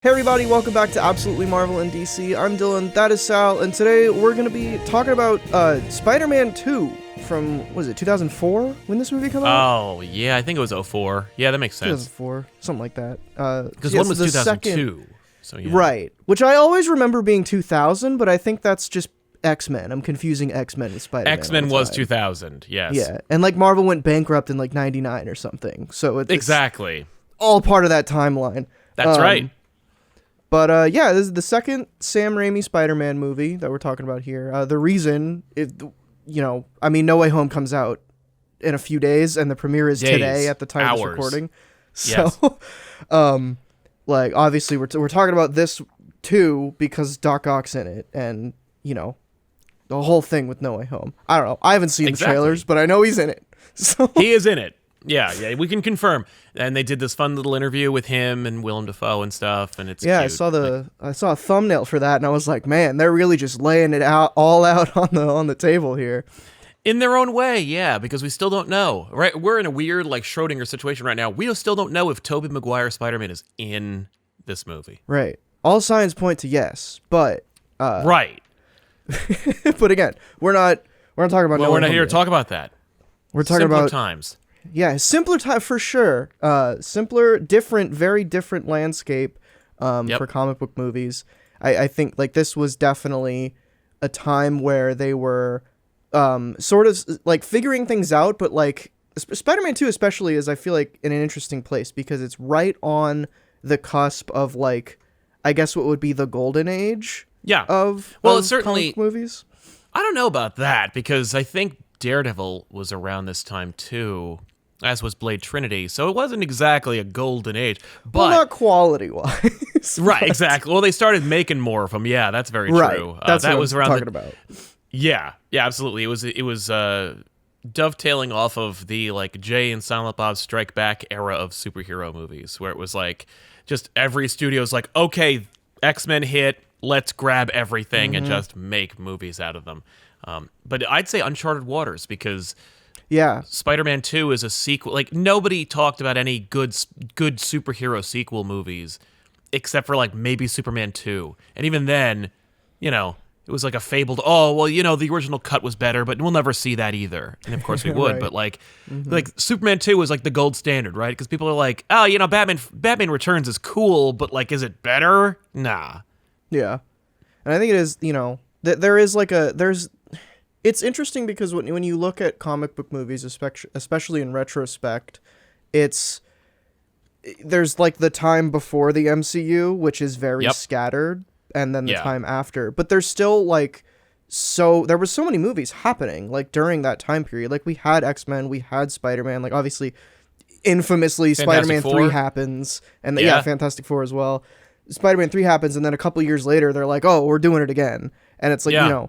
Hey everybody, welcome back to Absolutely Marvel in DC. I'm Dylan, that is Sal, and today we're going to be talking about Spider-Man 2 from, what is it, 2004? When this movie come out? Oh, yeah, I think it was 2004. Yeah, that makes sense. 2004, something like that. Because one was 2002. So yeah. Right, which I always remember being 2000, but I think that's just X-Men. I'm confusing X-Men with Spider-Man. X-Men was 2000, yes. Yeah, and like Marvel went bankrupt in like 99 or something, so it's exactly all part of that timeline. That's right. But yeah, this is the second Sam Raimi Spider-Man movie that we're talking about here. The reason, No Way Home comes out in a few days, and the premiere is today at the time of this recording. So, yes. Obviously, we're talking about this too because Doc Ock's in it, and the whole thing with No Way Home. I don't know. I haven't seen the trailers, but I know he's in it. So he is in it. Yeah, we can confirm. And they did this fun little interview with him and Willem Dafoe and stuff, and it's cute. I saw a thumbnail for that, and I was like, man, they're really just laying it all out on the table here. In their own way, yeah, because we still don't know. Right, we're in a weird like Schrodinger situation right now. We still don't know if Tobey Maguire Spider-Man is in this movie. Right. All signs point to yes, but right. But again, we're not talking about. Well, we're not here to talk about that. We're talking Simpler about times. Yeah, simpler time for sure. Simpler, different, very different landscape for comic book movies. I think like this was definitely a time where they were sort of like figuring things out, but like Spider-Man 2 especially is, I feel like, in an interesting place because it's right on the cusp of like, I guess what would be the golden age of certainly comic movies. I don't know about that because I think Daredevil was around this time too, as was Blade Trinity, so it wasn't exactly a golden age. But well, not quality-wise. Right, exactly. Well, they started making more of them. Yeah, that's very true. That's that what was I'm around talking about. Yeah, absolutely. It was dovetailing off of the like Jay and Silent Bob Strike Back era of superhero movies, where it was like just every studio's like, okay, X-Men hit, let's grab everything and just make movies out of them. But I'd say uncharted waters because Spider-Man 2 is a sequel. Like nobody talked about any good superhero sequel movies except for like maybe Superman 2. And even then, it was like a fabled, the original cut was better, but we'll never see that either. And of course we would, Right. but like Superman 2 was like the gold standard, right? Because people are like, Batman Returns is cool, but like, is it better? Nah. Yeah. And I think it is, there is like it's interesting because when you look at comic book movies, especially in retrospect, there's like the time before the MCU, which is very scattered, and then the time after. But there's still like, there was so many movies happening like during that time period. Like we had X-Men, we had Spider-Man, like obviously, infamously, Spider-Man 3 happens, and Fantastic Four as well. Spider-Man 3 happens, and then a couple years later, they're like, oh, we're doing it again. And it's like,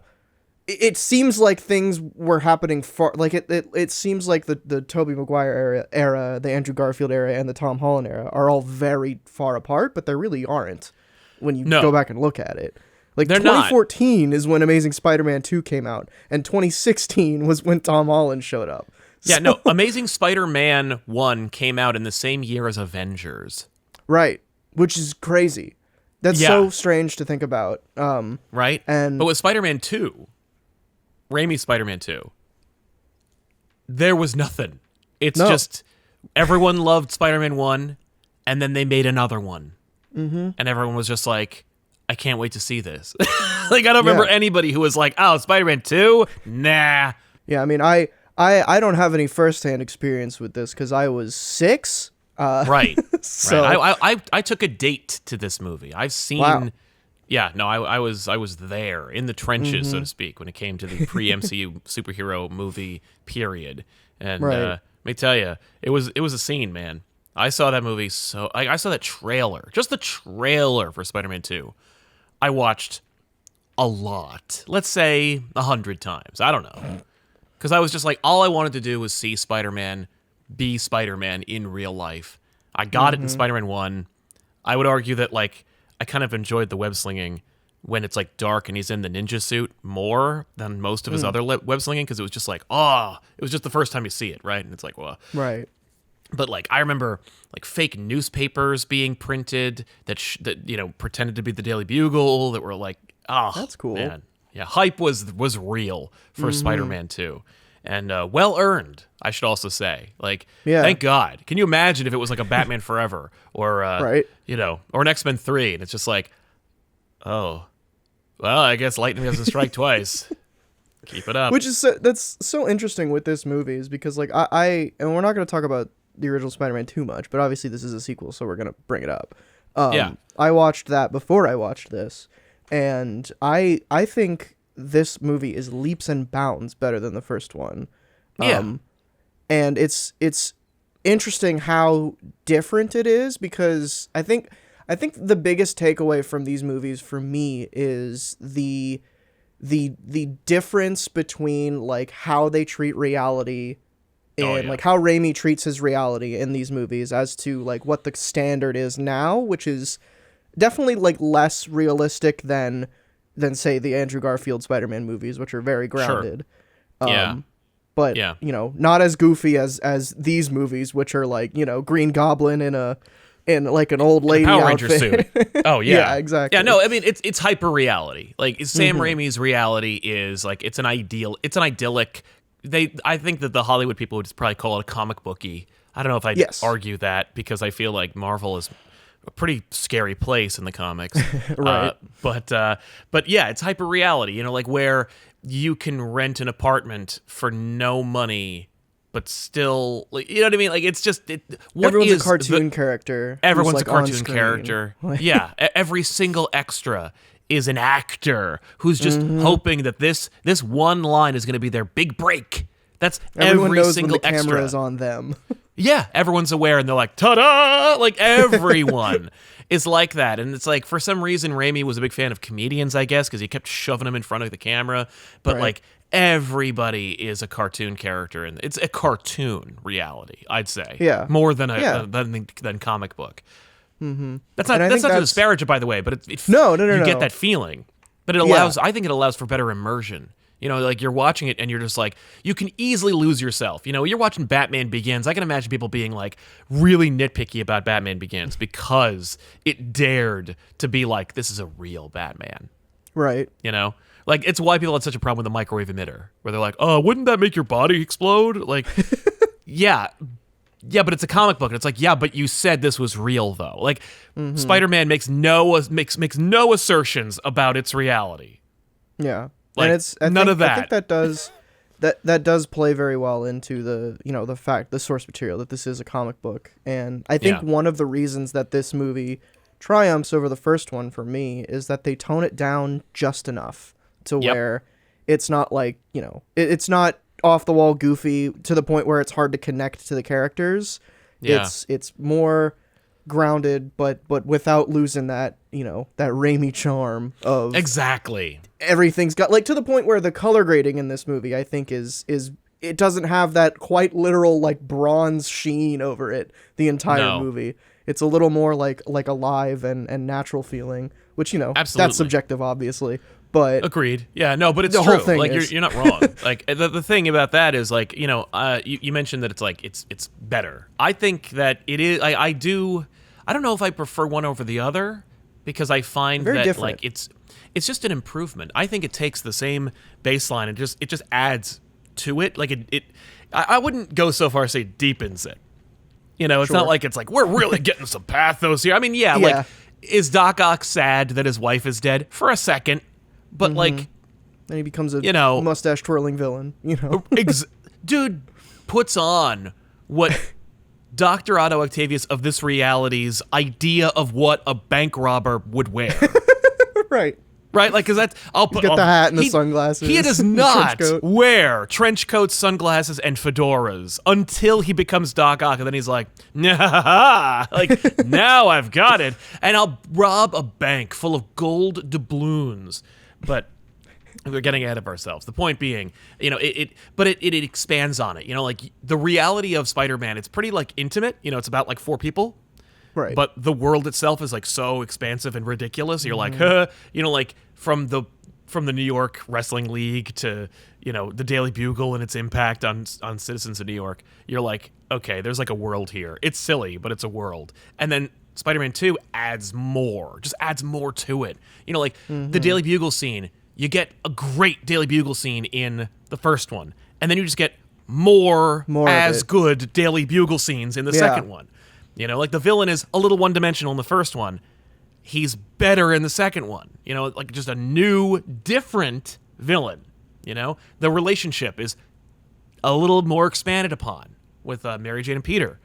it seems like things were happening far, like it seems like the Tobey Maguire era, the Andrew Garfield era, and the Tom Holland era are all very far apart, but they really aren't when you go back and look at it. Like 2014 is when Amazing Spider-Man 2 came out, and 2016 was when Tom Holland showed up. Yeah, no, Amazing Spider-Man 1 came out in the same year as Avengers. Right, which is crazy. That's so strange to think about. Right? But with Spider-Man 2, Raimi's Spider-Man 2, there was nothing. It's just everyone loved Spider-Man 1, and then they made another one. Mm-hmm. And everyone was just like, I can't wait to see this. Like, I don't remember anybody who was like, oh, Spider-Man 2? Nah. Yeah, I mean, I don't have any firsthand experience with this because I was 6. Right. So right. I took a date to this movie. I've seen... Wow. Yeah, no, I was there in the trenches, so to speak, when it came to the pre-MCU superhero movie period. And let me tell you, it was a scene, man. I saw that movie, I saw that trailer, just the trailer for Spider-Man 2. I watched a lot, let's say 100 times. I don't know, because I was just like, all I wanted to do was see Spider-Man be Spider-Man in real life. I got it in Spider-Man 1. I would argue that like I kind of enjoyed the web slinging when it's like dark and he's in the ninja suit more than most of his other web slinging, because it was just like, it was just the first time you see it, right? And it's like, well, right. But like I remember like fake newspapers being printed that pretended to be the Daily Bugle that were like, oh, that's cool. Man. Yeah, hype was real for Spider-Man 2. And well earned, I should also say. Like, thank God. Can you imagine if it was like a Batman Forever or right. Or an X-Men 3 and it's just like, oh, well, I guess lightning doesn't strike twice. Keep it up. Which is that's so interesting with this movie is because like I and we're not going to talk about the original Spider-Man too much, but obviously this is a sequel, so we're going to bring it up. I watched that before I watched this, and I think this movie is leaps and bounds better than the first one. And it's interesting how different it is because I think the biggest takeaway from these movies for me is the difference between like how they treat reality and like how Raimi treats his reality in these movies as to like what the standard is now, which is definitely like less realistic than say the Andrew Garfield Spider-Man movies, which are very grounded. Sure. But not as goofy as these movies, which are like, Green Goblin in like an old lady Power Ranger outfit. suit. Oh yeah. Yeah, exactly. Yeah, no, I mean it's hyper reality. Like Sam Raimi's reality is like it's an idyllic. I think that the Hollywood people would probably call it a comic booky. I don't know if I'd argue that because I feel like Marvel is a pretty scary place in the comics. Right. But yeah, it's hyper reality, like where you can rent an apartment for no money but still, like, you know what I mean? Like, it's just everyone's a cartoon character. Everyone's like a cartoon character. Yeah, every single extra is an actor who's just hoping that this one line is going to be their big break. That's everyone every knows single when the extra. camera is on them. Yeah, everyone's aware, and they're like, ta-da! Like, everyone is like that. And it's like, for some reason, Raimi was a big fan of comedians, I guess, because he kept shoving them in front of the camera. But, like, everybody is a cartoon character, and it's a cartoon reality, I'd say. Yeah. More than than comic book. Mm-hmm. That's not to disparage it, by the way, but no. You get that feeling. But it allows, I think it allows for better immersion. Like you're watching it and you're just like, you can easily lose yourself. You're watching Batman Begins. I can imagine people being like really nitpicky about Batman Begins because it dared to be like, this is a real Batman. Right. Like it's why people had such a problem with the microwave emitter, where they're like, oh, wouldn't that make your body explode? Like, yeah, but it's a comic book. And it's like, yeah, but you said this was real though. Like Spider-Man makes no assertions about its reality. Yeah. Like, and none of that. I think that does play very well into the source material that this is a comic book. And I think one of the reasons that this movie triumphs over the first one for me is that they tone it down just enough to where it's not like, it's not off the wall goofy to the point where it's hard to connect to the characters. Yeah. It's more grounded, but without losing that, that Raimi charm of exactly. Everything's got like to the point where the color grading in this movie, I think is it doesn't have that quite literal like bronze sheen over it the entire movie. It's a little more like alive and natural feeling, which Absolutely. That's subjective, obviously. But agreed. Yeah, no, but it's the true. Whole thing like is... you're not wrong. Like the thing about that is like you mentioned that it's like it's better. I think that it is. I don't know if I prefer one over the other because I find Very that different. like it's just an improvement. I think it takes the same baseline and it just adds to it. Like I wouldn't go so far as say deepens it. It's not like it's like we're really getting some pathos here. I mean, like is Doc Ock sad that his wife is dead for a second? But like, then he becomes a mustache twirling villain. Dude puts on what Dr. Otto Octavius of this reality's idea of what a bank robber would wear. Right. Right, like, because that's I'll put the hat and the sunglasses. He does not wear trench coats, sunglasses, and fedoras until he becomes Doc Ock, and then he's like, nah, like now I've got it, and I'll rob a bank full of gold doubloons. But we're getting ahead of ourselves. The point being, it expands on it. Like the reality of Spider-Man, it's pretty like intimate. It's about like 4 people. Right. But the world itself is like so expansive and ridiculous. You're like, like from from the New York Wrestling League to, the Daily Bugle and its impact on citizens of New York, you're like, okay, there's like a world here. It's silly, but it's a world. And then Spider-Man 2 adds more to it. The Daily Bugle scene, you get a great Daily Bugle scene in the first one, and then you just get more as good Daily Bugle scenes in the second one. The villain is a little one-dimensional in the first one. He's better in the second one. Like just a new, different villain. The relationship is a little more expanded upon with Mary Jane and Peter.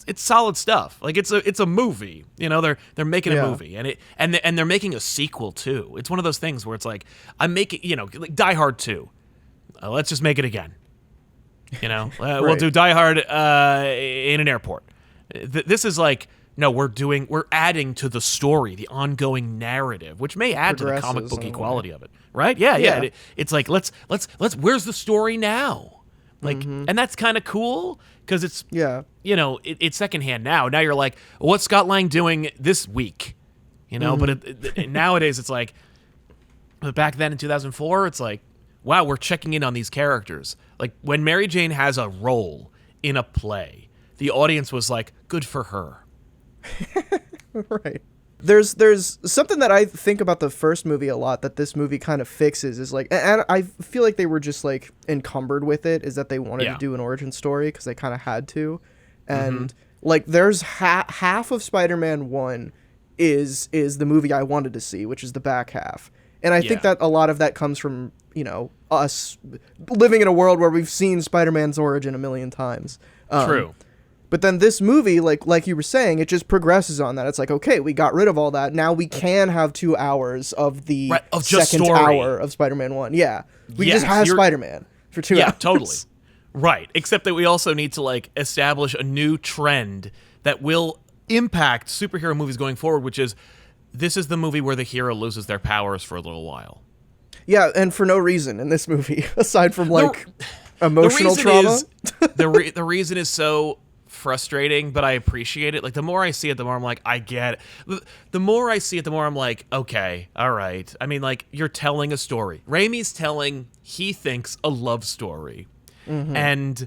It's solid stuff. Like it's a movie. They're making a movie, and they're making a sequel too. It's one of those things where it's like, I'm making like Die Hard 2. Let's just make it again. Right. We'll do Die Hard in an airport. This is like, no, we're adding to the story, the ongoing narrative, which may add to the comic booky quality of it, right? Yeah. It's like let's where's the story now? Like, and that's kind of cool because it's it's secondhand now. Now you're like, what's Scott Lang doing this week? But nowadays it's like, but back then in 2004, it's like, wow, we're checking in on these characters. Like when Mary Jane has a role in a play, the audience was like, good for her. Right. There's something that I think about the first movie a lot that this movie kind of fixes is like, and I feel like they were just like encumbered with it, is that they wanted to do an origin story because they kind of had to. And like there's half of Spider-Man 1 is the movie I wanted to see, which is the back half. And I think that a lot of that comes from, us living in a world where we've seen Spider-Man's origin a million times. True. But then this movie, like you were saying, it just progresses on that. It's like, okay, we got rid of all that. Now we can have 2 hours of the second hour of Spider-Man 1. Yeah. We just have Spider-Man for 2 hours. Yeah, totally. Right. Except that we also need to like establish a new trend that will impact superhero movies going forward, which is this is the movie where the hero loses their powers for a little while. Yeah, and for no reason in this movie, aside from like emotional trauma. The reason is so frustrating, but I appreciate it. Like the more I see it, the more I'm like, I get it. The more I see it, the more I'm like, okay, all right. I mean, like you're telling a story. Raimi's telling, he thinks, a love story. And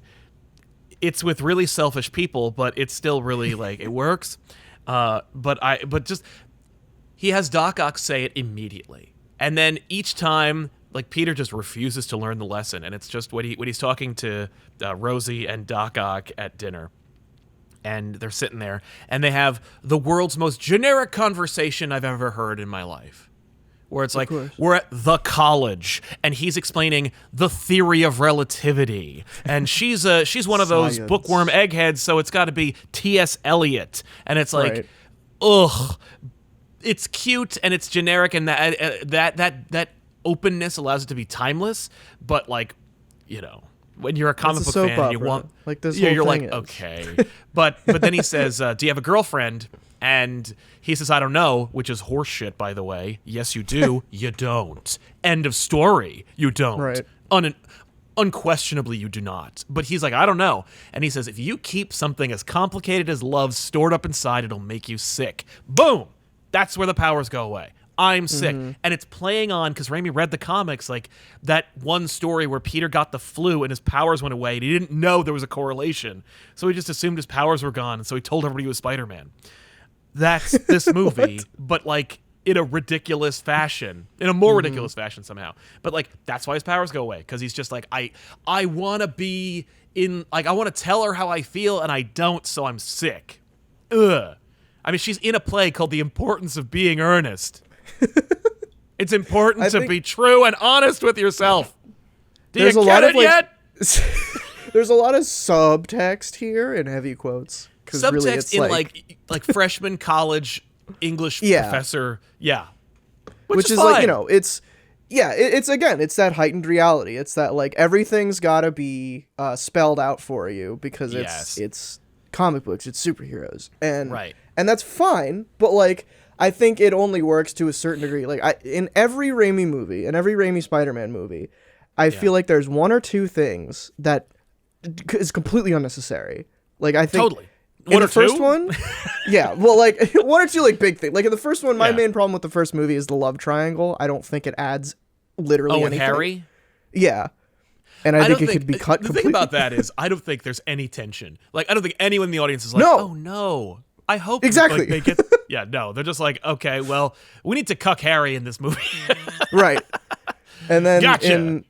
it's with really selfish people, but it's still really like it works. But just he has Doc Ock say it immediately. And then each time, like Peter just refuses to learn the lesson, and it's just when he's talking to Rosie and Doc Ock at dinner, and they're sitting there, and they have the world's most generic conversation I've ever heard in my life, where it's like we're at the college, and he's explaining the theory of relativity, and she's one of those bookworm eggheads, so it's got to be T.S. Eliot, and it's like, ugh. It's cute and it's generic, and that openness allows it to be timeless. But like, when you're a comic book fan, and you want like this. You're like, is. okay. but then he says, "Do you have a girlfriend?" And he says, "I don't know," which is horseshit, by the way. Yes, you do. You don't. End of story. You don't. Right. Unquestionably, you do not. But he's like, I don't know. And he says, if you keep something as complicated as love stored up inside, it'll make you sick. Boom. That's where the powers go away. I'm sick. And it's playing on, because Raimi read the comics, like that one story where Peter got the flu and his powers went away and he didn't know there was a correlation. So he just assumed his powers were gone. And so he told everybody he was Spider-Man. That's this movie, but like in a ridiculous fashion, in a more ridiculous fashion somehow. But like, that's why his powers go away. Because he's just like, I want to be in, like, I want to tell her how I feel and I don't, so I'm sick. Ugh. I mean, she's in a play called The Importance of Being Earnest. It's important to be true and honest with yourself. Do you get it yet? There's a lot of subtext here in heavy quotes. Subtext really it's in like freshman college English professor. Yeah. Which is fine. like, it's that heightened reality. It's that like everything's got to be spelled out for you because it's comic books, it's superheroes. And that's fine, but like I think it only works to a certain degree. Like in every Raimi movie, in every Raimi Spider-Man movie, I feel like there's one or two things that is completely unnecessary. Like I think totally. In the first one, well, like one or two like big things. Like in the first one, my main problem with the first movie is the love triangle. I don't think it adds literally with anything. Harry? Yeah. And I think it could be cut completely. The thing about that is I don't think there's any tension. Like, I don't think anyone in the audience is like, No. oh, no. I hope exactly. Like, they get... Yeah, no. They're just like, okay, well, we need to cuck Harry in this movie. Right. And then Gotcha.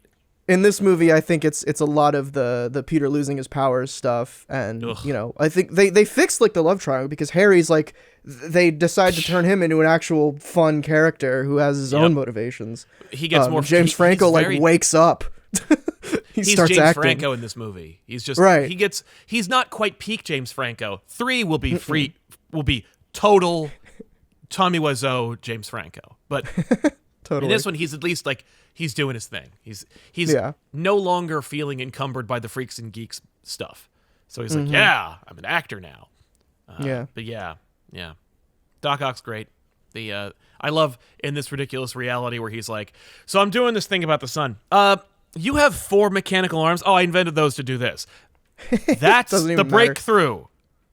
in this movie, I think it's a lot of the Peter losing his powers stuff. And, you know, I think they fixed, like, the love triangle because Harry's, like, they decide to turn him into an actual fun character who has his own motivations. He gets more... James Franco, like, wakes up. He's starts James acting. Franco in this movie. He's just... Right. He's not quite peak James Franco. 3 will be will be total Tommy Wiseau James Franco. But totally. in this one, he's at least, like, he's doing his thing. He's no longer feeling encumbered by the freaks and geeks stuff. So he's like, yeah, I'm an actor now. But yeah. Doc Ock's great. I love in this ridiculous reality where he's like, so I'm doing this thing about the sun. You have 4 mechanical arms. Oh, I invented those to do this. That's the breakthrough.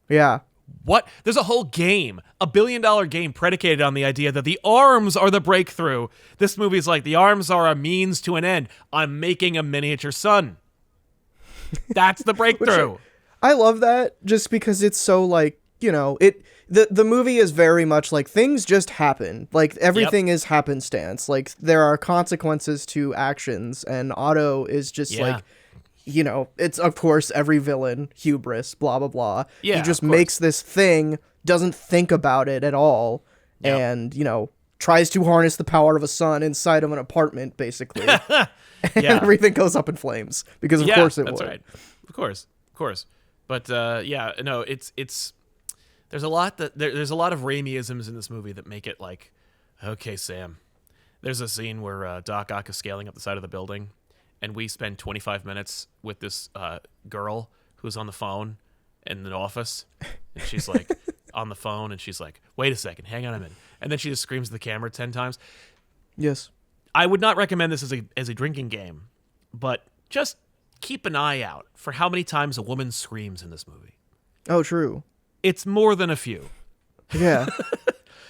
Yeah. What? There's a whole game, $1 billion game predicated on the idea that the arms are the breakthrough. This movie's like, the arms are a means to an end. I'm making a miniature sun. That's the breakthrough. I love that just because it's so, like, you know, the movie is very much like things just happen. Like, everything is happenstance. Like, there are consequences to actions, and Otto is just like, you know, it's, of course, every villain, hubris, blah, blah, blah. Yeah, he just makes this thing, doesn't think about it at all, and, you know, tries to harness the power of a sun inside of an apartment, basically. And everything goes up in flames, because of course it would. That's right. Of course. But, no, it's there's a lot there's a lot of Raimi-isms in this movie that make it like, okay, Sam. There's a scene where Doc Ock is scaling up the side of the building, and we spend 25 minutes with this girl who's on the phone in the office, and she's like on the phone, and she's like, wait a second, hang on a minute. And then she just screams at the camera 10 times. Yes. I would not recommend this as a drinking game, but just keep an eye out for how many times a woman screams in this movie. Oh, true. It's more than a few. Yeah.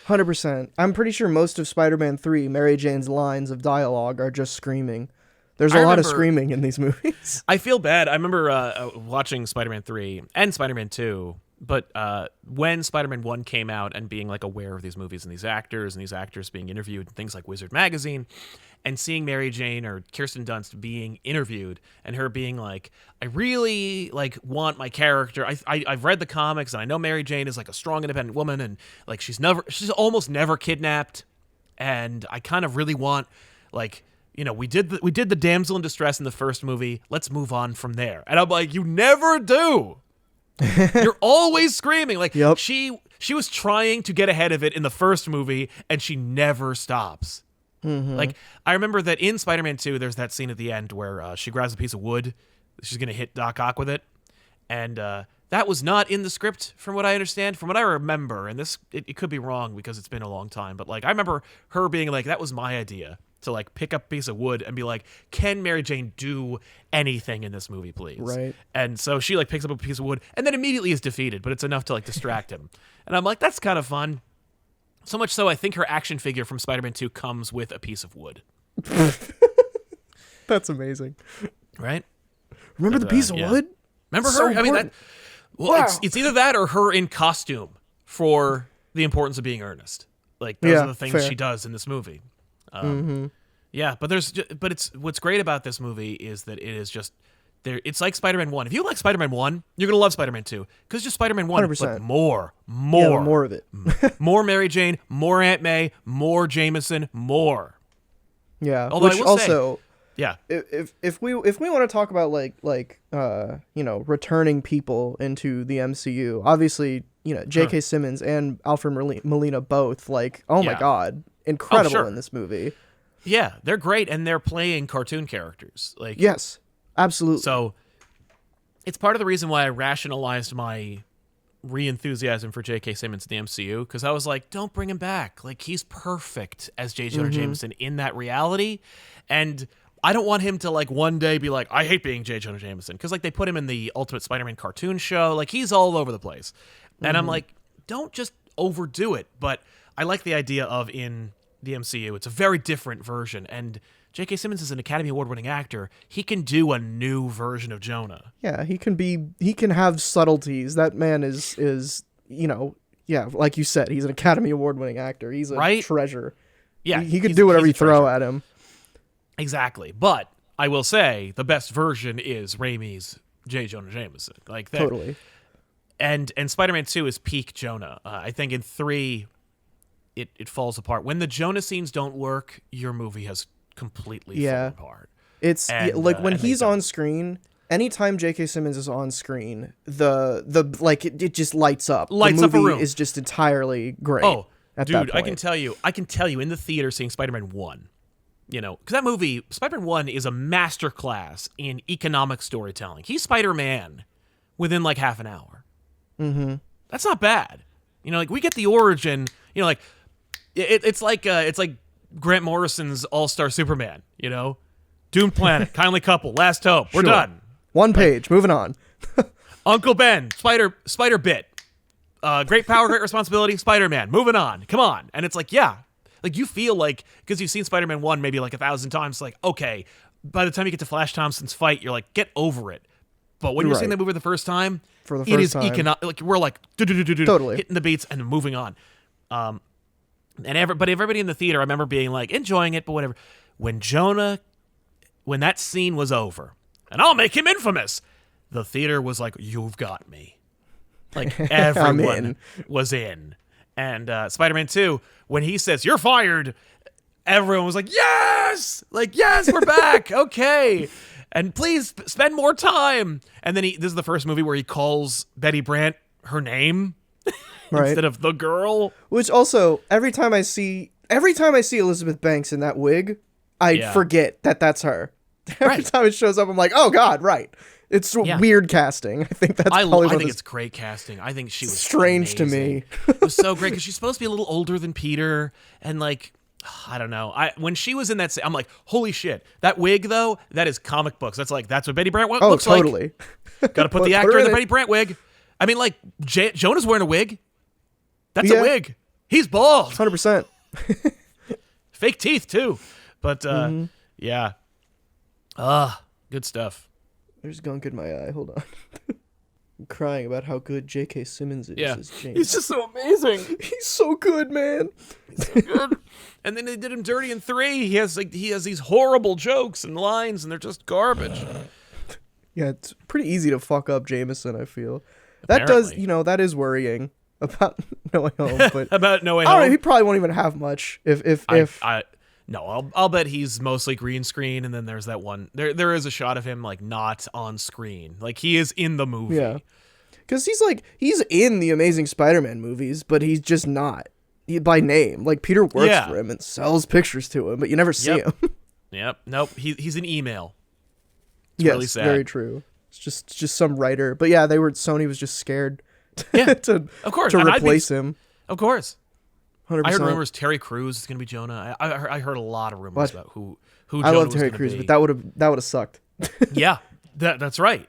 100%. I'm pretty sure most of Spider-Man 3, Mary Jane's lines of dialogue are just screaming. There's a lot of screaming in these movies. I feel bad. I remember watching Spider-Man 3 and Spider-Man 2, but when Spider-Man 1 came out and being like aware of these movies and these actors being interviewed in things like Wizard Magazine, and seeing Mary Jane or Kirsten Dunst being interviewed and her being like, I really like want my character. I've read the comics and I know Mary Jane is like a strong, independent woman, and like she's almost never kidnapped, and I kind of really want, like, you know, we did the damsel in distress in the first movie. Let's move on from there. And I'm like, you never do. You're always screaming. Like, she was trying to get ahead of it in the first movie, and she never stops. Mm-hmm. Like, I remember that in Spider-Man 2, there's that scene at the end where she grabs a piece of wood. She's going to hit Doc Ock with it. And that was not in the script, from what I understand, from what I remember. And this, it could be wrong because it's been a long time. But, like, I remember her being like, that was my idea. To, like, pick up a piece of wood and be like, can Mary Jane do anything in this movie, please? Right. And so she, like, picks up a piece of wood and then immediately is defeated, but it's enough to, like, distract him. And I'm like, that's kind of fun. So much so, I think her action figure from Spider-Man 2 comes with a piece of wood. That's amazing. Right? Remember the piece of wood? Remember so her? Important. I mean, it's either that or her in costume for the importance of being earnest. Like, those are the things she does in this movie. Yeah, but it's what's great about this movie is that it is just there. It's like Spider-Man 1. If you like Spider-Man 1, you're gonna love Spider-Man 2 because just Spider-Man 1, 100%. But more of it, more Mary Jane, more Aunt May, more Jameson, more. Yeah, although which I will also, say, if we want to talk about like you know, returning people into the MCU, obviously, you know, J.K. Simmons and Alfred Molina both, like, oh my God. Incredible in this movie. Yeah, they're great, and they're playing cartoon characters. Like, yes, absolutely. So it's part of the reason why I rationalized my re-enthusiasm for J.K. Simmons in the MCU, because I was like, don't bring him back. Like, he's perfect as J. Jonah Jameson in that reality, and I don't want him to, like, one day be like, I hate being J. Jonah Jameson, because, like, they put him in the Ultimate Spider-Man cartoon show. Like, he's all over the place. And I'm like, don't just overdo it. But I like the idea of in the MCU. It's a very different version, and J.K. Simmons is an Academy Award-winning actor. He can do a new version of Jonah. Yeah, he can have subtleties. That man is like you said, he's an Academy Award-winning actor. He's a treasure. Yeah, he could do whatever you throw at him. Exactly, but I will say the best version is Raimi's J. Jonah Jameson. Like that, totally. And Spider-Man 2 is peak Jonah. I think in 3, it falls apart. When the Jonah scenes don't work, your movie has completely fallen apart. It's when he's on screen. Anytime J.K. Simmons is on screen, it just lights up. Lights the up a movie room. is just entirely great. Oh, at dude, that point. I can tell you in the theater seeing Spider-Man 1, because that movie, Spider-Man 1 is a masterclass in economic storytelling. He's Spider-Man within like half an hour. Mm-hmm. That's not bad. We get the origin, it's like Grant Morrison's All-Star Superman, Doomed Planet, Kindly Couple, Last Hope, we're done. One page, moving on. Uncle Ben, Spider Bit, great power, great responsibility, Spider-Man, moving on, come on. And it's like, yeah, like you feel like, because you've seen Spider-Man 1 maybe like 1,000 times, like, okay, by the time you get to Flash Thompson's fight, you're like, get over it. But when you're seeing that movie the first time, it is economic. Like we're like, totally hitting the beats and moving on. But everybody in the theater, I remember being like enjoying it, but whatever. When that scene was over, and I'll make him infamous, the theater was like, you've got me. Like everyone was in. And Spider-Man 2, when he says, you're fired, everyone was like, yes! Like, yes, we're back. Okay. And please spend more time. And then this is the first movie where he calls Betty Brant her name instead of the girl. Which also, every time I see Elizabeth Banks in that wig, I forget that that's her. Every time it shows up, I'm like, oh God, right. It's weird casting. I think that's probably I think it's great casting. I think she was strange amazing. to me. It was so great because she's supposed to be a little older than Peter, and like, I don't know. When she was in that, I'm like, holy shit. That wig though, that is comic books. That's what Betty Brant looks like. Oh, totally. Got to put the actor in the Betty Brant wig. I mean, like Jonah's wearing a wig. That's a wig. He's bald. 100%. Fake teeth too, but yeah. Good stuff. There's gunk in my eye. Hold on. I'm crying about how good J.K. Simmons is as James. He's just so amazing. He's so good, man. He's so good. And then they did him dirty in 3. He has these horrible jokes and lines, and they're just garbage. Yeah, it's pretty easy to fuck up Jameson, I feel. Apparently. That is worrying about No Way Home. But about No Way Home? I don't know, he probably won't even have much if No, I'll bet he's mostly green screen, and then there's that one. There is a shot of him like not on screen, like he is in the movie. Yeah, because he's in the Amazing Spider-Man movies, but he's just not by name. Like Peter works for him and sells pictures to him, but you never see him. Yep. Nope. He's an email. It's really sad. Very true. It's just some writer, but yeah, Sony was just scared. To replace him. Of course. 100%. I heard rumors Terry Crews is going to be Jonah. I heard a lot of rumors about who Jonah I love was Terry gonna Crews, be. but that would have sucked. Yeah, that's right.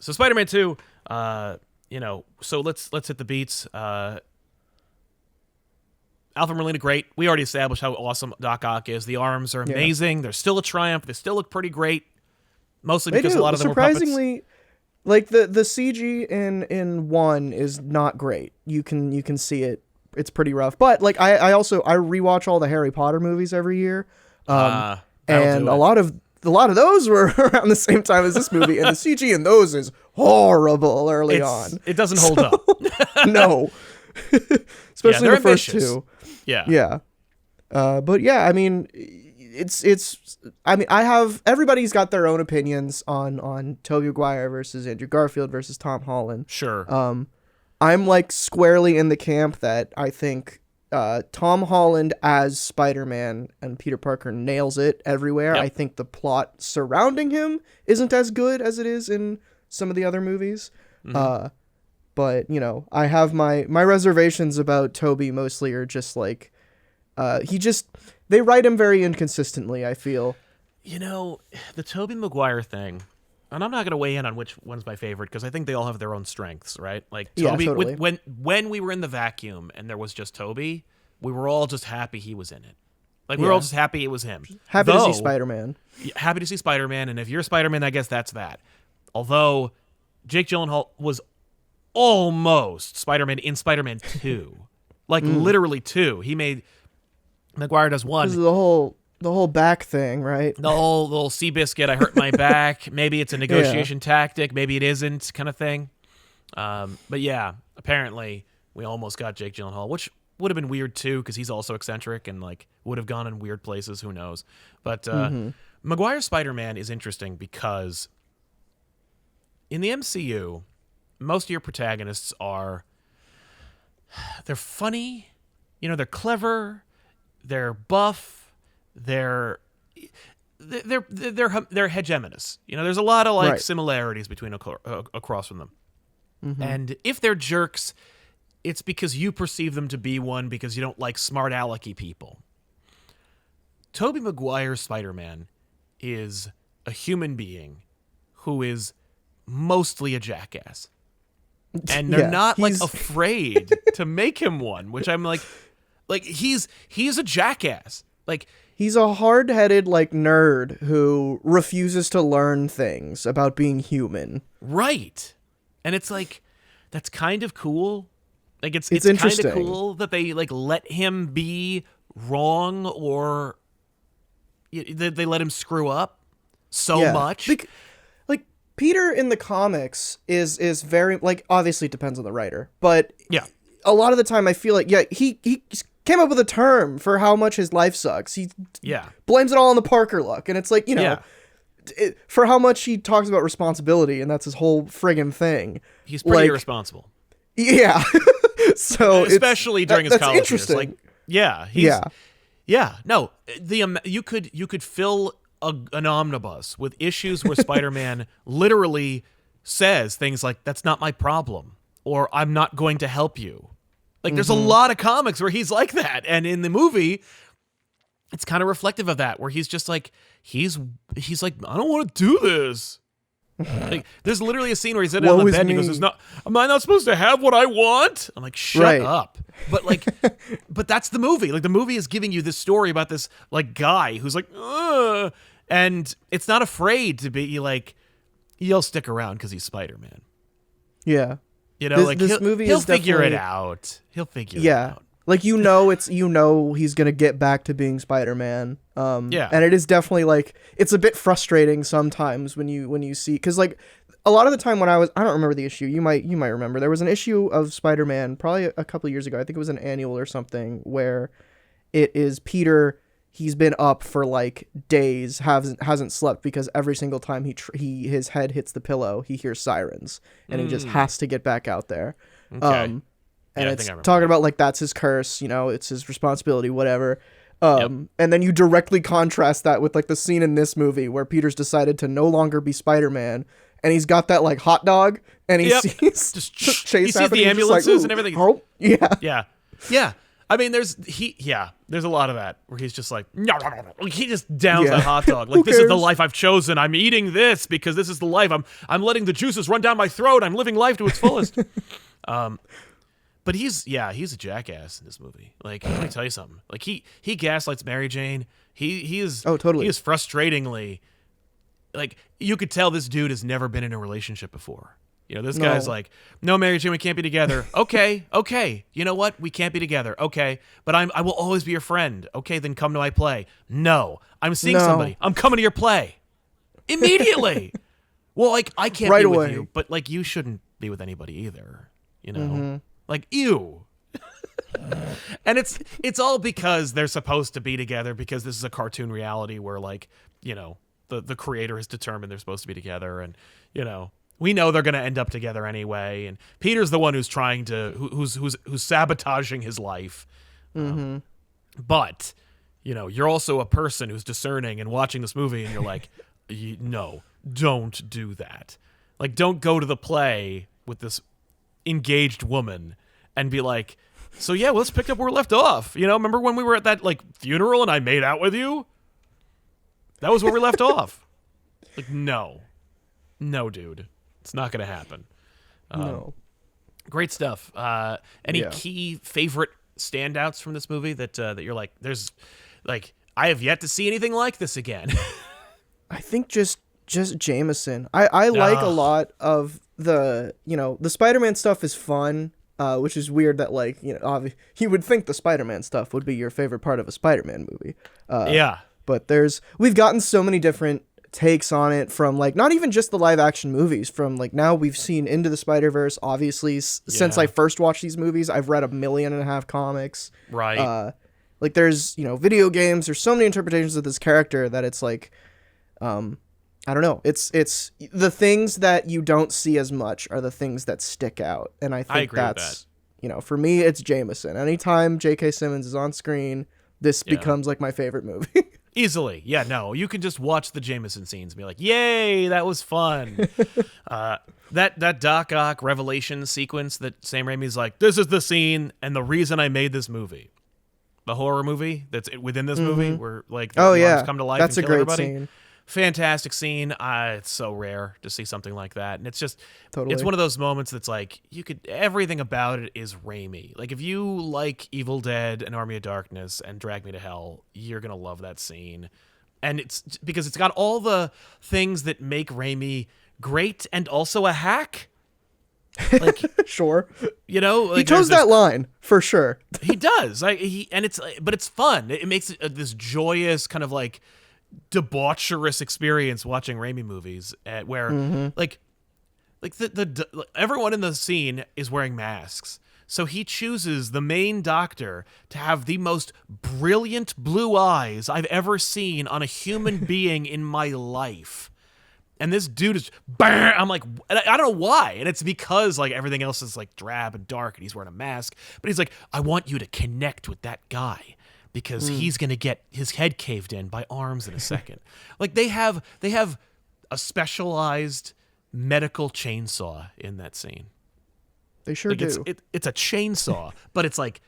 So Spider-Man 2, so let's hit the beats. Alfred Molina, great. We already established how awesome Doc Ock is. The arms are amazing. Yeah. They're still a triumph. They still look pretty great. Mostly because a lot of them were puppets. Surprisingly, like the CG in 1 is not great. You can see it. It's pretty rough, but like I rewatch all the Harry Potter movies every year, and a lot of those were around the same time as this movie, and the CG in those is horrible early on. It doesn't hold up. No, especially the first ambitious. 2. Yeah. But yeah, I mean, everybody's got their own opinions on Tobey Maguire versus Andrew Garfield versus Tom Holland. Sure. I'm like squarely in the camp that I think Tom Holland as Spider-Man and Peter Parker nails it everywhere. Yep. I think the plot surrounding him isn't as good as it is in some of the other movies. Mm-hmm. But, I have my reservations about Tobey mostly are just like, they write him very inconsistently, I feel. The Tobey Maguire thing, and I'm not going to weigh in on which one's my favorite because I think they all have their own strengths, right? Like Tobey, totally. when we were in the vacuum and there was just Tobey, we were all just happy he was in it. Like, we were all just happy it was him. Happy to see Spider-Man. Happy to see Spider-Man, and if you're Spider-Man, I guess that's that. Although, Jake Gyllenhaal was almost Spider-Man in Spider-Man 2. Like, literally 2. He made... Maguire does 1. This is the whole back thing, right? The whole little Seabiscuit, I hurt my back. Maybe it's a negotiation tactic. Maybe it isn't, kind of thing. But yeah, apparently, we almost got Jake Gyllenhaal, which would have been weird too, because he's also eccentric and like would have gone in weird places. Who knows? But Maguire's Spider-Man is interesting because in the MCU, most of your protagonists they're funny, they're clever, they're buff, they're hegemonous. There's a lot of similarities between across from them. And if they're jerks, it's because you perceive them to be one because you don't like smart alecky people. Tobey Maguire's Spider-Man is a human being who is mostly a jackass. And they're not afraid to make him one, which I'm like he's a jackass. Like, he's a hard-headed nerd who refuses to learn things about being human. Right. And it's that's kind of cool. Like, it's interesting. Kind of cool that they let him be wrong, or they let him screw up so much. Like Peter in the comics is very obviously it depends on the writer, but a lot of the time I feel he came up with a term for how much his life sucks. He blames it all on the Parker look, and it's for how much he talks about responsibility, and that's his whole friggin' thing. He's pretty irresponsible. Yeah. So especially during his college interesting. Years. No, you could fill an omnibus with issues where Spider-Man literally says things like, "That's not my problem," or "I'm not going to help you." There's a lot of comics where he's like that, and in the movie, it's kind of reflective of that, where he's just he's like, "I don't want to do this." There's literally a scene where he's sitting on the bed and he goes, "Am I not supposed to have what I want?" I'm like, shut up. But but that's the movie. The movie is giving you this story about this guy who's ugh, and it's not afraid to be he'll stick around because he's Spider-Man. Yeah. This movie he'll is figure it out. He'll figure it out. He's gonna get back to being Spider-Man. And it is definitely it's a bit frustrating sometimes when you see, because a lot of the time when I don't remember the issue. You might remember. There was an issue of Spider-Man probably a couple of years ago. I think it was an annual or something, where it is Peter. He's been up for days, hasn't slept, because every single time his head hits the pillow, he hears sirens, and he just has to get back out there. Okay. And it's talking about that's his curse, it's his responsibility, whatever. And then you directly contrast that with the scene in this movie where Peter's decided to no longer be Spider-Man, and he's got that hot dog, and he sees just Chase. He sees the ambulances and everything. Oh, yeah. I mean, there's a lot of that where he's just no. He just downs that hot dog. This is the life I've chosen. I'm eating this because this is the life. I'm letting the juices run down my throat. I'm living life to its fullest. But he's a jackass in this movie. Let me tell you something. He gaslights Mary Jane. He is totally. He is frustratingly you could tell this dude has never been in a relationship before. This guy's "No, Mary Jane, we can't be together." Okay. You know what? We can't be together. Okay. But I will always be your friend. Okay, then come to my play. No. I'm seeing somebody. I'm coming to your play. Immediately. Well, I can't right be away. with you, but you shouldn't be with anybody either. Ew. And it's all because they're supposed to be together, because this is a cartoon reality where the creator has determined they're supposed to be together, and we know they're going to end up together anyway, and Peter's the one who's trying to who's sabotaging his life. But you're also a person who's discerning and watching this movie, and you're no, don't do that. Don't go to the play with this engaged woman and be so yeah, let's pick up where we left off. Remember when we were at that funeral and I made out with you? That was where we left off. No, dude. It's not going to happen. No. Great stuff. Any key favorite standouts from this movie that you're like, there's like, I have yet to see anything like this again? I think just Jameson. I like a lot of the Spider-Man stuff is fun, which is weird that like, you would think the Spider-Man stuff would be your favorite part of a Spider-Man movie. But we've gotten so many different takes on it from like not even just the live action movies, from like now we've seen Into the Spider-Verse, obviously since I first watched these movies. I've read 1.5 million comics. Right. Like there's, video games, there's so many interpretations of this character that it's like, I don't know. It's the things that you don't see as much are the things that stick out. And I think that's, for me, it's Jameson. Anytime J.K. Simmons is on screen, this becomes like my favorite movie. Easily. Yeah, no, you can just watch the Jameson scenes and be like, yay, that was fun. That Doc Ock revelation sequence that Sam Raimi's like, this is the scene and the reason I made this movie. The horror movie that's within this movie where like the arms come to life that's and kill everybody. Scene. Fantastic scene. It's so rare to see something like that. And it's just, totally. It's one of those moments that's like, everything about it is Raimi. Like if you like Evil Dead and Army of Darkness and Drag Me to Hell, you're going to love that scene. And it's because it's got all the things that make Raimi great and also a hack. Like, sure. Like he chose that line for sure. He does. But it's fun. It makes it this joyous kind of like debaucherous experience watching Raimi movies where like everyone in the scene is wearing masks. So he chooses the main doctor to have the most brilliant blue eyes I've ever seen on a human being in my life. And this dude is, I'm like, I don't know why. And it's because like everything else is like drab and dark and he's wearing a mask. But he's like, I want you to connect with that guy because he's going to get his head caved in by arms in a second. Like they have a specialized medical chainsaw in that scene. They sure do. It's a chainsaw, but it's like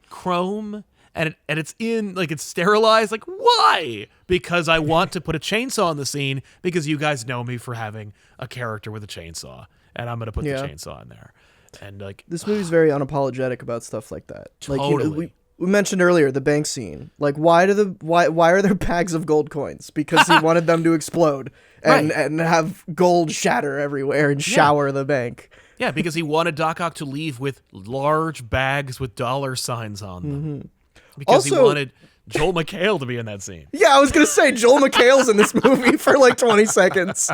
chrome and it's in like it's sterilized. Like why? Because I want to put a chainsaw in the scene because you guys know me for having a character with a chainsaw, and I'm gonna put the chainsaw in there. And like this movie's very unapologetic about stuff like that. Totally. Like we mentioned earlier the bank scene. Like why are there bags of gold coins? Because he wanted them to explode and have gold shatter everywhere and shower the bank. Yeah, because he wanted Doc Ock to leave with large bags with dollar signs on them. Because he wanted Joel McHale to be in that scene. Yeah, I was going to say, Joel McHale's in this movie for like 20 seconds.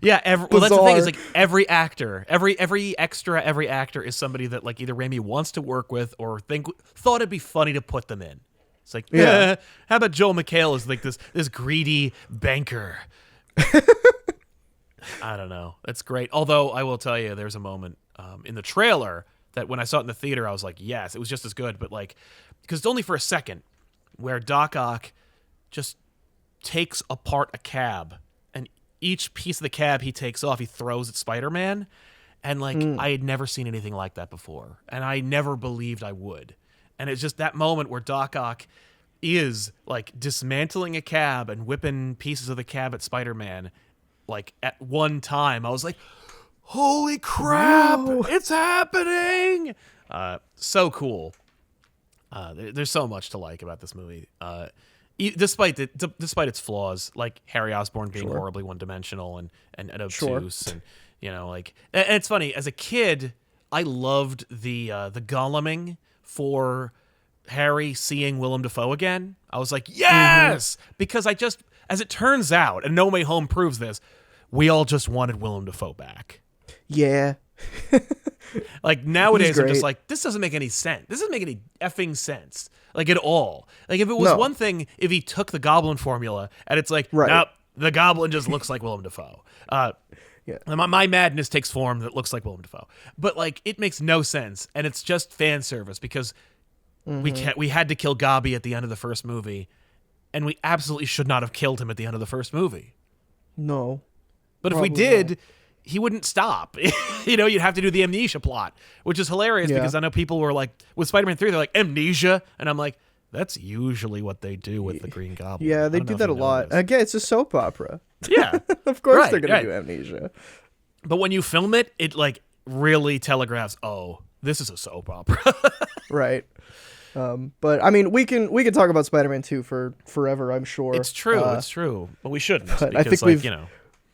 Yeah, well, that's the thing, is like every actor, every actor is somebody that like either Raimi wants to work with or thought it'd be funny to put them in. It's like, how about Joel McHale is like this greedy banker? I don't know. That's great. Although I will tell you, there's a moment in the trailer that when I saw it in the theater, I was like, yes, it was just as good. But like, because it's only for a second, where Doc Ock just takes apart a cab, and each piece of the cab he takes off, he throws at Spider-Man. And like, I had never seen anything like that before, and I never believed I would. And it's just that moment where Doc Ock is like dismantling a cab and whipping pieces of the cab at Spider-Man. Like at one time, I was like, holy crap, it's happening. So cool. There's so much to like about this movie. Despite its flaws, like Harry Osborn being horribly one-dimensional and obtuse, and like, and it's funny, as a kid, I loved the Golluming for Harry seeing Willem Dafoe again. I was like, yes, because as it turns out, and No Way Home proves this, we all just wanted Willem Dafoe back. Yeah. Like nowadays, I'm just like, this doesn't make any sense. This doesn't make any effing sense, like at all. Like if it was one thing, if he took the Goblin formula and it's like, nope, the Goblin just looks like Willem Dafoe. My madness takes form that looks like Willem Dafoe, but like it makes no sense, and it's just fan service because we had to kill Gobby at the end of the first movie, and we absolutely should not have killed him at the end of the first movie. No. But if we did, he wouldn't stop. You'd have to do the amnesia plot, which is hilarious because I know people were like, with Spider-Man 3, they're like, amnesia? And I'm like, that's usually what they do with the Green Goblin. Yeah, they do that a lot. Again, it's a soap opera. Yeah. Of course they're going to do amnesia. But when you film it, it like really telegraphs, oh, this is a soap opera. Right. But I mean, we can talk about Spider-Man 2 for forever, I'm sure. It's true. But we shouldn't. But because, I think we've,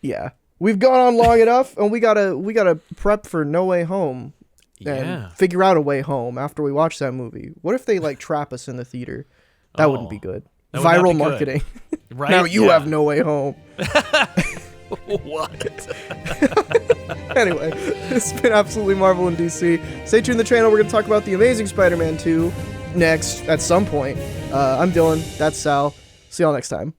yeah, we've gone on long enough, and we gotta prep for No Way Home. And figure out a way home after we watch that movie. What if they like trap us in the theater? That wouldn't be good. Viral marketing. Right? Now you have no way home. What? Anyway, it's been Absolutely Marvel in DC. Stay tuned to the channel. We're going to talk about The Amazing Spider-Man 2 next at some point. I'm Dylan. That's Sal. See y'all next time.